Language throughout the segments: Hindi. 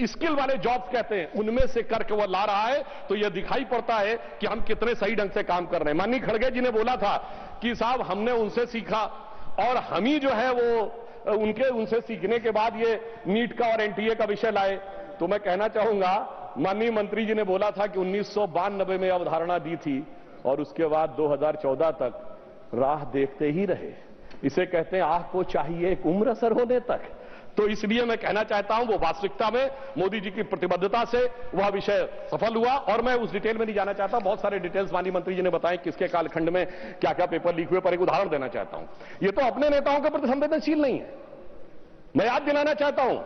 स्किल वाले जॉब्स कहते हैं, उनमें से करके वो ला रहा है, तो यह दिखाई पड़ता है कि हम कितने सही ढंग से काम कर रहे हैं। माननीय खड़गे जी ने बोला था कि साहब हमने उनसे सीखा और हम ही जो है वो उनसे सीखने के बाद ये नीट का और एनटीए का विषय लाए। तो मैं कहना चाहूंगा, माननीय मंत्री जी ने बोला था कि 1992 में अवधारणा दी थी और उसके बाद 2014 तक राह देखते ही रहे। इसे कहते हैं आह को चाहिए एक उम्र असर होने तक। तो इसलिए मैं कहना चाहता हूं वो वास्तविकता में मोदी जी की प्रतिबद्धता से वह विषय सफल हुआ। और मैं उस डिटेल में नहीं जाना चाहता, बहुत सारे डिटेल्स माननीय मंत्री जी ने बताए किसके कालखंड में क्या क्या पेपर लीक हुए, पर एक उदाहरण देना चाहता हूं। ये तो अपने नेताओं के प्रति संवेदनशील नहीं है। मैं याद दिलाना चाहता हूं,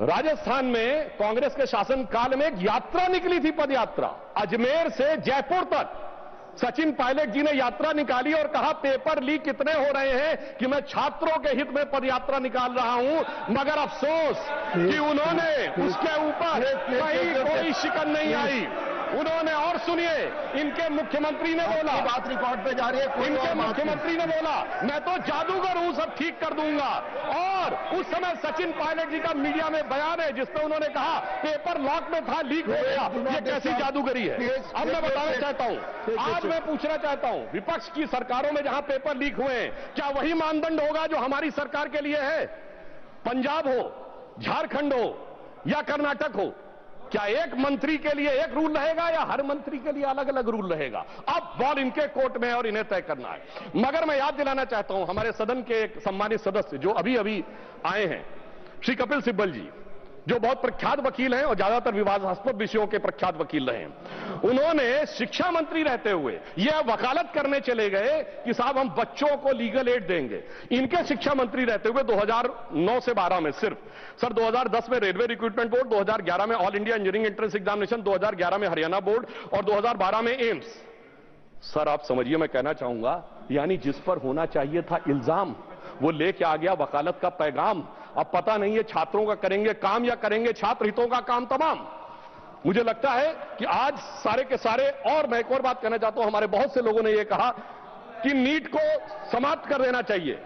राजस्थान में कांग्रेस के शासनकाल में एक यात्रा निकली थी, पद यात्रा, अजमेर से जयपुर तक। सचिन पायलट जी ने यात्रा निकाली और कहा पेपर लीक कितने हो रहे हैं कि मैं छात्रों के हित में पदयात्रा निकाल रहा हूं। मगर अफसोस कि उन्होंने उसके ऊपर कोई शिकन नहीं आई। उन्होंने, और सुनिए, इनके मुख्यमंत्री ने बोला, बात रिकॉर्ड पे जा रही है, इनके मुख्यमंत्री ने बोला मैं तो जादूगर हूं, सब ठीक कर दूंगा। और उस समय सचिन पायलट जी का मीडिया में बयान है जिसमें उन्होंने कहा पेपर लॉक में था, लीक हो गया। ये कैसी जादूगरी है? अब मैं बताना चाहता हूं, आज मैं पूछना चाहता हूं, विपक्ष की सरकारों में जहां पेपर लीक हुए हैं, क्या वही मानदंड होगा जो हमारी सरकार के लिए है? पंजाब हो, झारखंड हो या कर्नाटक हो, क्या एक मंत्री के लिए एक रूल रहेगा या हर मंत्री के लिए अलग अलग रूल रहेगा? अब बॉल इनके कोर्ट में है और इन्हें तय करना है। मगर मैं याद दिलाना चाहता हूं, हमारे सदन के एक सम्मानित सदस्य जो अभी अभी आए हैं, श्री कपिल सिब्बल जी, जो बहुत प्रख्यात वकील हैं और ज्यादातर विवादास्पद विषयों के प्रख्यात वकील रहे हैं, उन्होंने शिक्षा मंत्री रहते हुए यह वकालत करने चले गए कि साहब हम बच्चों को लीगल एड देंगे। इनके शिक्षा मंत्री रहते हुए 2009 से 12 में सिर्फ, सर 2010 में रेलवे रिक्रूटमेंट बोर्ड, 2011 में all India engineering entrance examination, 2011 में हरियाणा बोर्ड और 2012 में एम्स। सर आप समझिए, मैं कहना चाहूंगा, यानी जिस पर होना चाहिए था इल्जाम, वो लेके आ गया वकालत का पैगाम। अब पता नहीं है छात्रों का करेंगे काम या करेंगे छात्र हितों का काम तमाम। मुझे लगता है कि आज सारे के सारे, और मैं एक और बात कहना चाहता हूं, हमारे बहुत से लोगों ने यह कहा कि नीट को समाप्त कर देना चाहिए।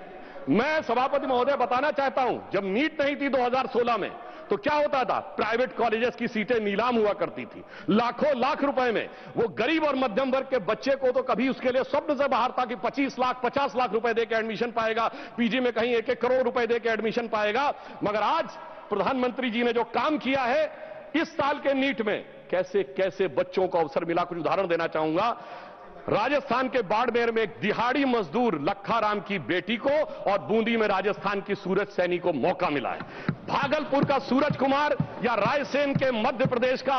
मैं सभापति महोदय बताना चाहता हूं, जब नीट नहीं थी 2016 में, तो क्या होता था? प्राइवेट कॉलेजेस की सीटें नीलाम हुआ करती थी, लाखों लाख रुपए में। वो गरीब और मध्यम वर्ग के बच्चे को तो कभी उसके लिए स्वप्न से बाहर था कि 25 लाख 50 लाख रुपए देकर एडमिशन पाएगा, पीजी में कहीं 1-1 करोड़ रुपए देकर एडमिशन पाएगा। मगर आज प्रधानमंत्री जी ने जो काम किया है इस साल के नीट में, कैसे कैसे बच्चों को अवसर मिला। कुछ उदाहरण देना चाहूंगा। राजस्थान के बाड़मेर में एक दिहाड़ी मजदूर लखाराम की बेटी को और बूंदी में राजस्थान की सूरज सैनी को मौका मिला है। भागलपुर का सूरज कुमार या रायसेन के मध्य प्रदेश का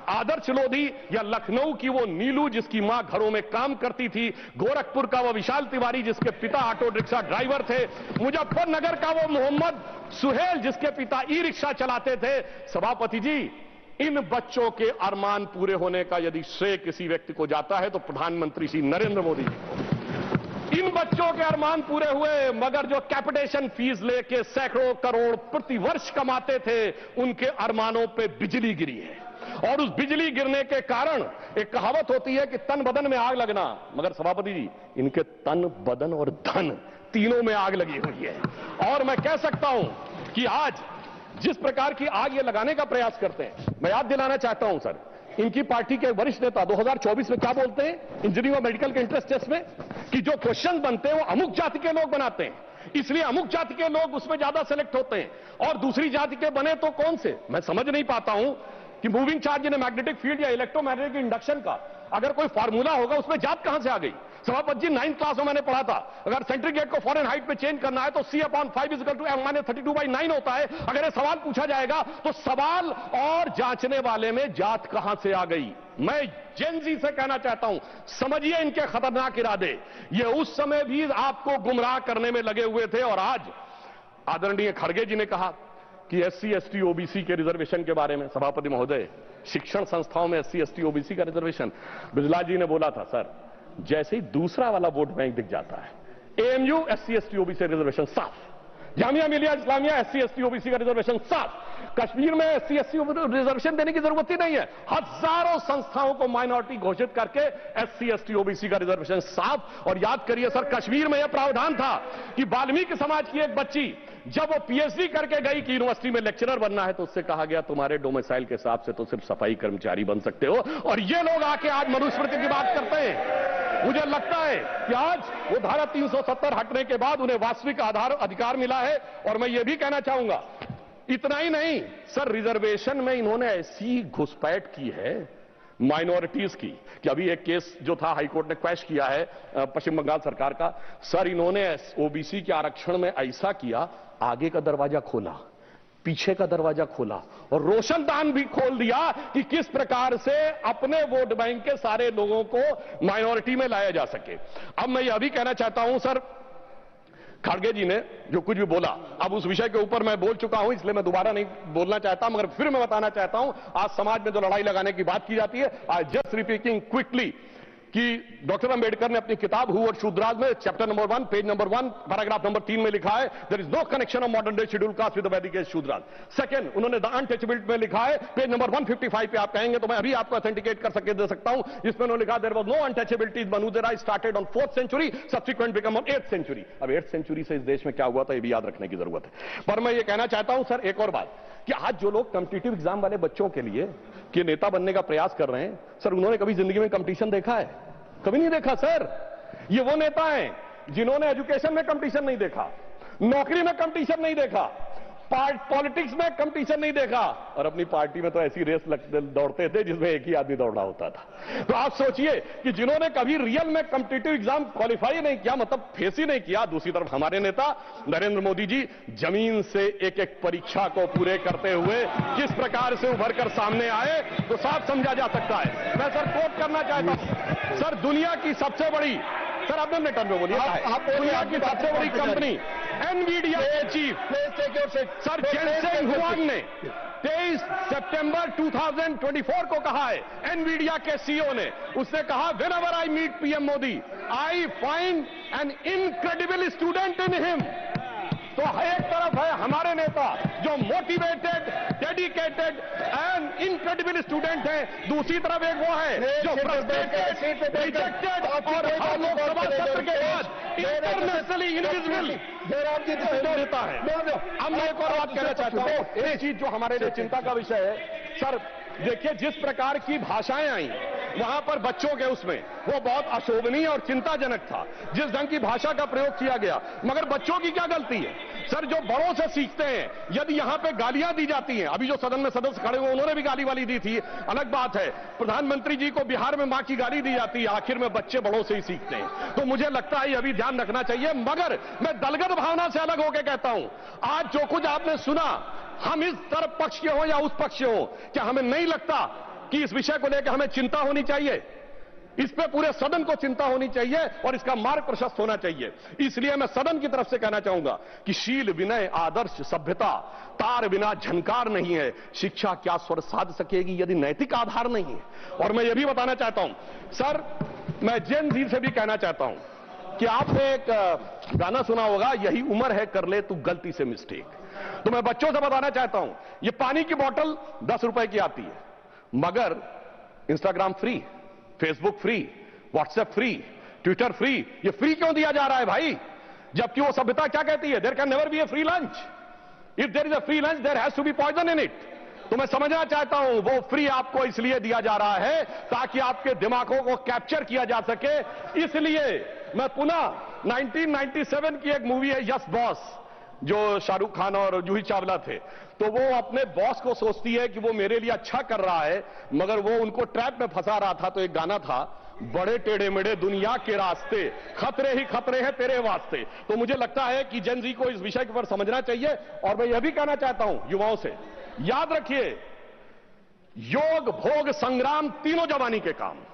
आदर्श लोधी या लखनऊ की वो नीलू जिसकी मां घरों में काम करती थी, गोरखपुर का वो विशाल तिवारी जिसके पिता ऑटो रिक्शा ड्राइवर थे, मुजफ्फरनगर का वो मोहम्मद सुहेल जिसके पिता ई रिक्शा चलाते थे। सभापति जी, इन बच्चों के अरमान पूरे होने का यदि श्रेय किसी व्यक्ति को जाता है तो प्रधानमंत्री श्री नरेंद्र मोदी जी को। इन बच्चों के अरमान पूरे हुए, मगर जो कैपिटेशन फीस लेके सैकड़ों करोड़ प्रति वर्ष कमाते थे, उनके अरमानों पे बिजली गिरी है। और उस बिजली गिरने के कारण एक कहावत होती है कि तन बदन में आग लगना, मगर सभापति जी इनके तन बदन और धन तीनों में आग लगी हुई है। और मैं कह सकता हूं कि आज जिस प्रकार की आग ये लगाने का प्रयास करते हैं, मैं याद दिलाना चाहता हूं सर, इनकी पार्टी के वरिष्ठ नेता 2024 में क्या बोलते हैं इंजीनियरिंग और मेडिकल के इंट्रेंस टेस्ट में, कि जो क्वेश्चन बनते हैं वो अमुक जाति के लोग बनाते हैं, इसलिए अमुक जाति के लोग उसमें ज्यादा सेलेक्ट होते हैं, और दूसरी जाति के बने तो कौन से। मैं समझ नहीं पाता हूं कि moving charge in magnetic field या इलेक्ट्रोमैग्नेटिक इंडक्शन का अगर कोई फार्मूला होगा उसमें जात कहां से आ गई। सभापति जी 9th क्लास में मैंने पढ़ा था, अगर सेंट्रीग्रेड को फॉरेन हाइट में चेंज करना है तो C/5 = M-32/9 होता है। अगर ये सवाल पूछा जाएगा तो सवाल और जांचने वाले में जात कहां से आ गई। मैं जेनजी से कहना चाहता हूं, समझिए इनके खतरनाक इरादे। ये उस समय भी आपको गुमराह करने में लगे हुए थे, और आज आदरणीय खड़गे जी ने कहा कि SC ST OBC के रिजर्वेशन के बारे में। सभापति महोदय, शिक्षण संस्थाओं में SC ST OBC का रिजर्वेशन, बिजला जी ने बोला था सर, जैसे ही दूसरा वाला वोट बैंक दिख जाता है AMU SC ST OBC reservation साफ, Jamia Millia Islamia SC ST OBC का रिजर्वेशन 7, कश्मीर में SC ST रिजर्वेशन देने की जरूरत ही नहीं है। हजारों संस्थाओं को माइनॉरिटी घोषित करके SC ST OBC का रिजर्वेशन 7। और याद करिए सर, कश्मीर में यह प्रावधान था कि वाल्मीकि समाज की एक बच्ची जब वो PhD करके गई कि यूनिवर्सिटी में लेक्चरर बनना है, तो उससे कहा गया तुम्हारे डोमिसाइल के हिसाब से तो सिर्फ सफाई कर्मचारी बन सकते हो। और ये लोग आके आज मनुस्मृति की बात करते हैं। मुझे लगता है कि आज वो धारा 370 हटने के बाद उन्हें वास्तविक अधिकार मिला है। और मैं ये भी कहना चाहूंगा, इतना ही नहीं सर, रिजर्वेशन में इन्होंने ऐसी घुसपैठ की है माइनॉरिटीज की कि अभी एक केस जो था हाईकोर्ट ने क्वैश किया है पश्चिम बंगाल सरकार का। सर, इन्होंने OBC के आरक्षण में ऐसा किया, आगे का दरवाजा खोला, पीछे का दरवाजा खोला और रोशनदान भी खोल दिया कि किस प्रकार से अपने वोट बैंक के सारे लोगों को माइनॉरिटी में लाया जा सके। अब मैं यह भी कहना चाहता हूं सर, खड़गे जी ने जो कुछ भी बोला, अब उस विषय के ऊपर मैं बोल चुका हूं, इसलिए मैं दोबारा नहीं बोलना चाहता, मगर फिर मैं बताना चाहता हूं, आज समाज में जो लड़ाई लगाने की बात की जाती है, आई जस्ट रिपीटिंग क्विकली कि डॉक्टर अंबेडकर ने अपनी किताब हु वर शूद्राज में chapter number 1 page number 1 paragraph number 3 में लिखा है, there is no connection of modern day schedule caste with the Vedic age Shudras. Second, उन्होंने द अनटचेबिलिटी में लिखा है, पेज नंबर 155 पे आप कहेंगे तो मैं अभी आपको ऑथेंटिकेट कर सके दे सकता हूं, जिसमें उन्होंने लिखा देयर वाज नो अनटचेबिलिटी मनुदेरा started on 4th century, subsequent become on 8th century. अब 8th सेंचुरी से इस देश में क्या हुआ था, ये भी याद रखने की जरूरत है। पर मैं ये कहना चाहता हूं सर, एक और बात, कि आज जो लोग कॉम्पिटिटिव एग्जाम वाले बच्चों के लिए कि नेता बनने का प्रयास कर रहे हैं, सर उन्होंने कभी जिंदगी में कंपटीशन देखा है? कभी नहीं देखा सर। ये वो नेता हैं जिन्होंने एजुकेशन में कंपटीशन नहीं देखा, नौकरी में कंपटीशन नहीं देखा, पॉलिटिक्स में कंपटीशन नहीं देखा, और अपनी पार्टी में तो ऐसी रेस दौड़ते थे जिसमें एक ही आदमी दौड़ा होता था। तो आप सोचिए कि जिन्होंने कभी रियल में कॉम्पिटिटिव एग्जाम क्वालिफाई नहीं किया, मतलब फेस ही नहीं किया। दूसरी तरफ हमारे नेता नरेंद्र मोदी जी जमीन से एक एक परीक्षा को पूरे करते हुए किस प्रकार से उभर कर सामने आए, तो साफ समझा जा सकता है। मैं सर कोट करना चाहता हूं सर, दुनिया की सबसे बड़ी, सर आपने अपने टर्न में बोलिए, दुनिया की सबसे बड़ी कंपनी एनवीडिया के चीफ सर जेनसेन हुआंग ने 23 सितंबर 2024 को कहा है, एनवीडिया के CEO ने, उसने कहा whenever I meet PM Modi I find an incredible student in him. तो एक तरफ है हमारे नेता जो motivated, dedicated and incredible student है, दूसरी तरफ एक वो है जो फ्रस्ट्रेटेड, रिजेक्टेड और हर लोकसभा सत्र के बाद इंटरनेशनली इनविजिबल नेता है। अब मैं एक और बात कहना चाहता हूं, एक चीज जो हमारे लिए चिंता का विषय है सर, देखिए जिस प्रकार की भाषाएं आई वहां पर बच्चों के उसमें, वो बहुत अशोभनीय और चिंताजनक था, जिस ढंग की भाषा का प्रयोग किया गया। मगर बच्चों की क्या गलती है सर, जो बड़ों से सीखते हैं। यदि यहां पे गालियां दी जाती हैं, अभी जो सदन में सदस्य खड़े हुए उन्होंने भी गाली वाली दी थी, अलग बात है। प्रधानमंत्री जी को बिहार में मां की गाली दी जाती है, आखिर में बच्चे बड़ों से ही सीखते हैं। तो मुझे लगता है ये अभी ध्यान रखना चाहिए। मगर मैं दलगत भावना से अलग होकर कहता हूं, आज जो कुछ आपने सुना, हम इस तरफ पक्ष के हो या उस पक्ष के हो, क्या हमें नहीं लगता कि इस विषय को लेकर हमें चिंता होनी चाहिए? इस पे पूरे सदन को चिंता होनी चाहिए और इसका मार्ग प्रशस्त होना चाहिए। इसलिए मैं सदन की तरफ से कहना चाहूंगा कि शील, विनय, आदर्श, सभ्यता तार बिना झनकार नहीं है। शिक्षा क्या स्वर साध सकेगी यदि नैतिक आधार नहीं है? और मैं यह भी बताना चाहता हूं सर, मैं जेन जी से भी कहना चाहता हूं कि आपने एक गाना सुना होगा, यही उम्र है कर ले तू गलती से मिस्टेक। तो मैं बच्चों से बताना चाहता हूं, ये पानी की बोतल 10 रुपए की आती है, मगर Instagram free, Facebook free, WhatsApp free, Twitter free, ये फ्री क्यों दिया जा रहा है भाई? जबकि वो सभ्यता क्या कहती है, there can never be a free lunch, if there is a free lunch there has to be poison in it. तो मैं समझना चाहता हूं वो फ्री आपको इसलिए दिया जा रहा है ताकि आपके दिमागों को कैप्चर किया जा सके। इसलिए मैं पुनः 1997 की एक मूवी है यस बॉस, जो शाहरुख खान और जूही चावला थे, तो वो अपने बॉस को सोचती है कि वो मेरे लिए अच्छा कर रहा है, मगर वो उनको ट्रैप में फंसा रहा था। तो एक गाना था, बड़े टेढ़े मेढ़े दुनिया के रास्ते, खतरे ही खतरे हैं तेरे वास्ते। तो मुझे लगता है कि जेन जी को इस विषय के ऊपर समझना चाहिए। और मैं यह भी कहना चाहता हूं युवाओं से, याद रखिए योग, भोग, संग्राम तीनों जवानी के काम।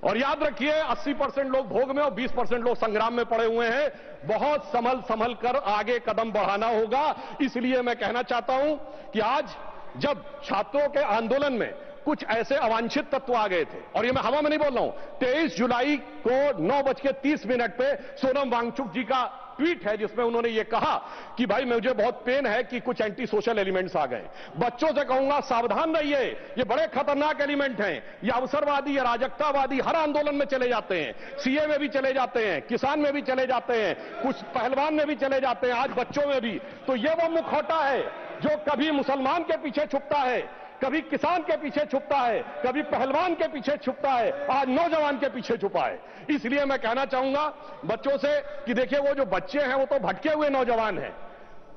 और याद रखिए 80% लोग भोग में और 20% लोग संग्राम में पड़े हुए हैं। बहुत संभल कर आगे कदम बढ़ाना होगा। इसलिए मैं कहना चाहता हूं कि आज जब छात्रों के आंदोलन में कुछ ऐसे अवांछित तत्व आ गए थे, और ये मैं हवा में नहीं बोल रहा हूं, 23 जुलाई को 9:30 पे सोनम वांगचुक जी का ट्वीट है जिसमें उन्होंने ये कहा कि भाई मुझे बहुत पेन है कि कुछ एंटी सोशल एलिमेंट्स आ गए। बच्चों से कहूंगा सावधान रहिए, ये बड़े खतरनाक एलिमेंट हैं, ये अवसरवादी, अराजकतावादी हर आंदोलन में चले जाते हैं, सीए में भी चले जाते हैं, किसान में भी चले जाते हैं, कुछ पहलवान में भी चले जाते हैं, आज बच्चों में भी। तो ये वो मुखौटा है जो कभी मुसलमान के पीछे छुपता है, कभी किसान के पीछे छुपता है, कभी पहलवान के पीछे छुपता है, आज नौजवान के पीछे छुपा है। इसलिए मैं कहना चाहूंगा बच्चों से कि देखिए वो जो बच्चे हैं वो तो भटके हुए नौजवान हैं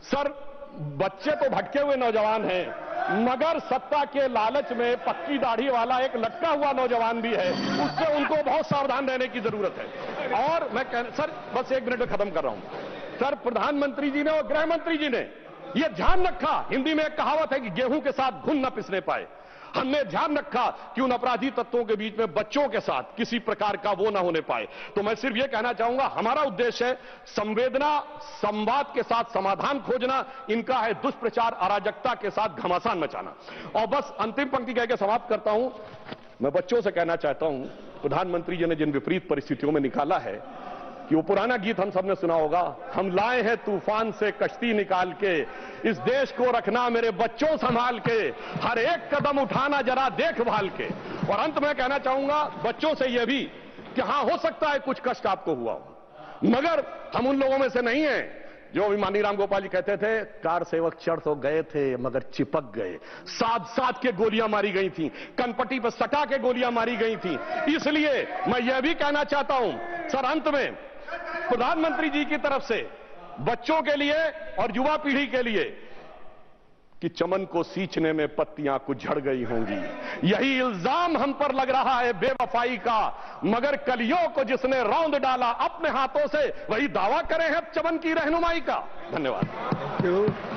सर, बच्चे तो भटके हुए नौजवान हैं, मगर सत्ता के लालच में पक्की दाढ़ी वाला एक लटका हुआ नौजवान भी है, उससे उनको बहुत सावधान रहने की जरूरत है। और मैं सर बस 1 मिनट में खत्म कर रहा हूं। सर प्रधानमंत्री जी ने और गृह मंत्री जी ने यह ध्यान रखा, हिंदी में एक कहावत है कि गेहूं के साथ घुन न पिसने पाए, हमने ध्यान रखा कि उन अपराधी तत्वों के बीच में बच्चों के साथ किसी प्रकार का वो ना होने पाए। तो मैं सिर्फ ये कहना चाहूंगा हमारा उद्देश्य है संवेदना, संवाद के साथ समाधान खोजना, इनका है दुष्प्रचार, अराजकता के साथ घमासान मचाना। और बस अंतिम पंक्ति कह के समाप्त करता हूं, मैं बच्चों से कहना चाहता हूं प्रधानमंत्री जी ने जिन विपरीत परिस्थितियों में निकाला है कि वो पुराना गीत हम सबने सुना होगा, हम लाए हैं तूफान से कश्ती निकाल के, इस देश को रखना मेरे बच्चों संभाल के, हर एक कदम उठाना जरा देखभाल के। और अंत में कहना चाहूंगा बच्चों से यह भी कि हां हो सकता है कुछ कष्ट आपको हुआ हो, मगर हम उन लोगों में से नहीं हैं जो माननीय राम गोपाल जी कहते थे कार सेवक चढ़ तो गए थे मगर चिपक गए, साथ साथ के गोलियां मारी गई थी, कनपट्टी पर सटा के गोलियां मारी गई थी। इसलिए मैं यह भी कहना चाहता हूं सर अंत में प्रधानमंत्री जी की तरफ से बच्चों के लिए और युवा पीढ़ी के लिए कि चमन को सींचने में पत्तियां कुछ झड़ गई होंगी, यही इल्जाम हम पर लग रहा है बेवफाई का, मगर कलियों को जिसने रौंद डाला अपने हाथों से वही दावा करे हैं चमन की रहनुमाई का। धन्यवाद।